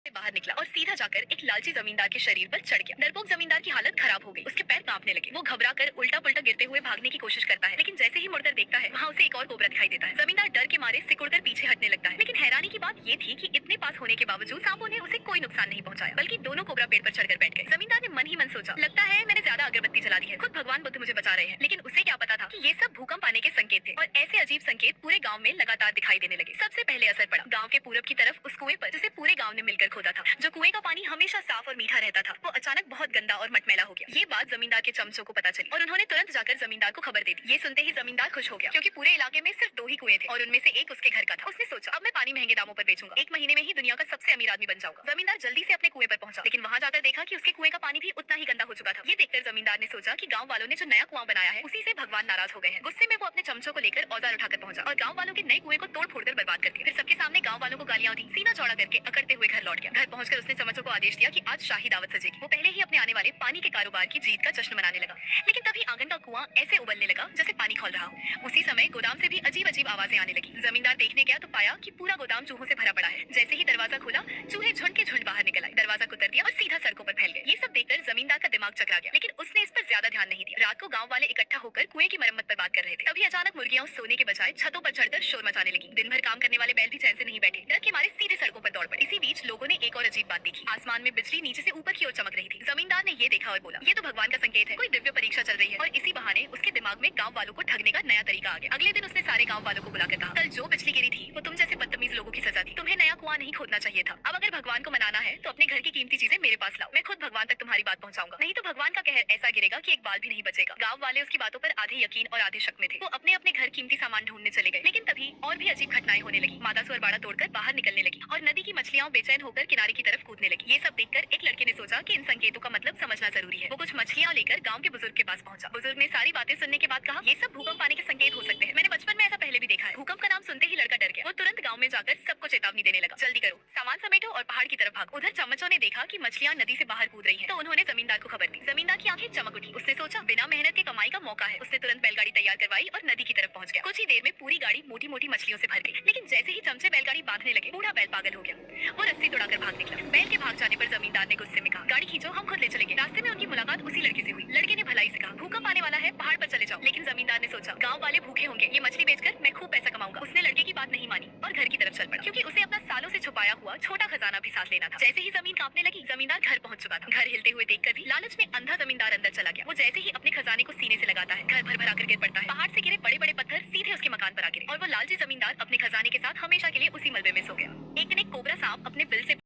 से बाहर निकला और सीधा जाकर एक लालची जमींदार के शरीर पर चढ़ गया। डरपोक जमींदार की हालत खराब हो गई, उसके पैर कांपने लगे। वो घबरा कर उल्टा पुल्टा गिरते हुए भागने की कोशिश करता है, लेकिन जैसे ही मुड़कर देखता है वहाँ उसे एक और कोबरा दिखाई देता है। जमींदार डर के मारे सिकुड़कर पीछे हटने लगता है, लेकिन हैरानी की बात ये थी कि इतने पास होने के बावजूद सांपों ने उसे कोई नुकसान नहीं पहुंचाया, बल्कि दोनों कोबरा पेड़ पर चढ़कर बैठ गए। जमींदार ने मन ही मन सोचा, लगता है मैंने ज्यादा अगरबत्ती जला दी है, खुद भगवान बुद्ध मुझे बचा रहे हैं। लेकिन उसे क्या पता था कि ये सब भूकंप आने के संकेत थे, और ऐसे अजीब संकेत पूरे गाँव में लगातार दिखाई देने लगे। सबसे पहले असर पड़ा गाँव के पूरब की तरफ उस कुएं पर, जिसे पूरे गाँव ने मिलकर खोदा था। जो कुएं का पानी हमेशा साफ और मीठा रहता था, वो अचानक बहुत गंदा और मटमैला हो गया। ये बात जमींदार के चमचों को पता चली और उन्होंने तुरंत जाकर जमींदार को खबर दे दी। ये सुनते ही जमींदार खुश हो गया, क्योंकि पूरे इलाके में सिर्फ 2 ही कुएं थे और उनमें से एक उसके घर का था। उसने सोचा, अब मैं पानी महंगे दामों पर बेचूंगा, 1 महीने में ही दुनिया का सबसे अमीर आदमी बन जाऊंगा। जमींदार जल्दी से अपने कुएं पर पहुंचा, लेकिन वहां जाकर देखा कि उसके कुएं का पानी भी उतना ही गंदा हो चुका था। ये देखकर जमींदार ने सोचा कि गाँव वालों ने जो नया कुआं बनाया है उसी से भगवान नाराज हो गए हैं। गुस्से में वो अपने चमचों को लेकर औजार उठाकर पहुंचा और गाँव वालों के नए कुएं को तोड़ फोड़ कर बर्बाद कर दिया। फिर सबके सामने गाँव वालों को गालियां दी, सीना चौड़ा करके अकड़ते हुए घर लौट गया। घर पहुंचकर उसने चमचों को आदेश दिया कि आज शाही दावत सजेगी। वो पहले ही अपने आने वाले पानी के कारोबार की जीत का जश्न मनाने लगा, लेकिन तभी आंगन का कुआं ऐसे उबलने लगा जैसे पानी खौल रहा हो। उसी समय गोदाम से भी अजीब अजीब आवाजें आने लगी। जमींदार देखने गया तो पाया कि पूरा गोदाम चूहों से भरा पड़ा है। जैसे ही दरवाजा खुला, चूहे झुंड के झुंड बाहर निकल आए, दरवाजा कुतर दिया और सीधा सड़कों पर फैल गए। ये सब देखकर जमींदार का दिमाग चकरा गया, लेकिन उसने इस पर ज्यादा ध्यान नहीं दिया। रात को गाँव वाले इकट्ठा होकर कुएं की मरम्मत पर बात कर रहे थे। तभी अचानक मुर्गियां सोने के बजाय छतों पर चढ़कर शोर मचाने लगी। दिन भर काम करने वाले बैल भी चैन से नहीं बैठे, डर के मारे सीधे सड़कों पर दौड़ पड़े। इसी बीच लोगों ने एक और अजीब बात देखी। आसमान में बिजली नीचे से ऊपर की ओर चमक रही थी। जमींदार ने ये देखा और बोला, ये तो भगवान का संकेत है, कोई दिव्य परीक्षा चल रही है। और इसी बहाने उसके दिमाग में गाँव वालों को ठगने का नया तरीका आ गया। अगले दिन उसने सारे गाँव वालों को बुलाकर कहा, कल जो बिजली गिरी थी वो तुम जैसे बदतमीज लोगों की सजा थी। तुम्हें नया कुआं नहीं खोदना चाहिए था। अब अगर भगवान को मनाना है तो अपने घर की कीमती चीजें मेरे पास लाओ, मैं खुद भगवान तक तुम्हारी बात पहुंचाऊंगा, नहीं तो भगवान का कहर ऐसा गिरेगा कि एक बाल भी नहीं बचेगा। गाँव वाले उसकी बातों पर आधे यकीन और आधे शक में थे। वो अपने अपने घर कीमती सामान ढूंढने चले गए, लेकिन तभी और भी अजीब घटनाएं होने लगी। मादा सुअर बाड़ा तोड़कर बाहर निकलने लगी और नदी की मछलियां बेचैन होकर किनारे की तरफ कूदने लगी। ये सब देखकर एक लड़के ने सोचा कि इन संकेतों का मतलब समझना जरूरी है। वो कुछ मछलियां लेकर गाँव के बुजुर्ग के पास पहुंचा। बुजुर्ग ने सारी बातें सुनने के बाद कहा, ये सब भूकंप आने के संकेत हो सकते हैं, मैंने बचपन में ऐसा पहले भी देखा है। भूकंप का नाम सुनते ही लड़का डर गया। वो तुरंत गाँव में जाकर सबको चेतावनी देने लगा, जल्दी करो, सामान समेटो और पहाड़ की तरफ भागो। उधर चमचों ने देखा कि मछलियां नदी से बाहर कूद रही हैं, तो उन्होंने जमींदार को खबर दी। जमींदार की आंखें चमक उठी। उसने सोचा, बिना मेहनत के कमाई का मौका है। उसने तुरंत बैलगाड़ी तैयार करवाई और नदी की तरफ पहुंच गया। कुछ ही देर में पूरी गाड़ी मोटी मोटी मछलियों से भर गई, लेकिन जैसे ही चमचे बैलगाड़ी बांधने लगे, बूढ़ा बैल पागल हो गया। वो रस्सी तोड़ाकर भाग निकला। बैल के भाग जाने पर जमींदार ने गुस्से में कहा, गाड़ी खींचो, हम खुद ले चलेंगे। रास्ते में उनकी मुलाकात उसी लड़के से हुई। लड़के ने भलाई से कहा, भूकंप आने वाला है, पहाड़ पर चले जाओ। लेकिन जमींदार ने सोचा, गाँव वाले भूखे होंगे, ये मछली बेचकर मैं खूब पैसा कमाऊंगा। उसने लड़के की बात नहीं मानी और घर की तरफ चल पड़ा, क्योंकि उसे अपना सालों से छुपाया हुआ छोटा खजाना भी साथ लेना था। जैसे ही जमीन कांपने लगी, जमींदार घर पहुंच चुका था। घर हिलते हुए देखकर भी लालच में अंधा जमींदार अंदर चला गया। वो जैसे ही अपने खजाने को सीने से लगाता है, घर भर भर आकर गिर पड़ता है। पहाड़ से गिरे बड़े बड़े पत्थर सीधे उसके मकान पर आ गिरे और वो लालची जमींदार अपने खजाने के साथ हमेशा के लिए उसी मलबे में सो गया। एक दिन एक कोबरा सांप अपने बिल से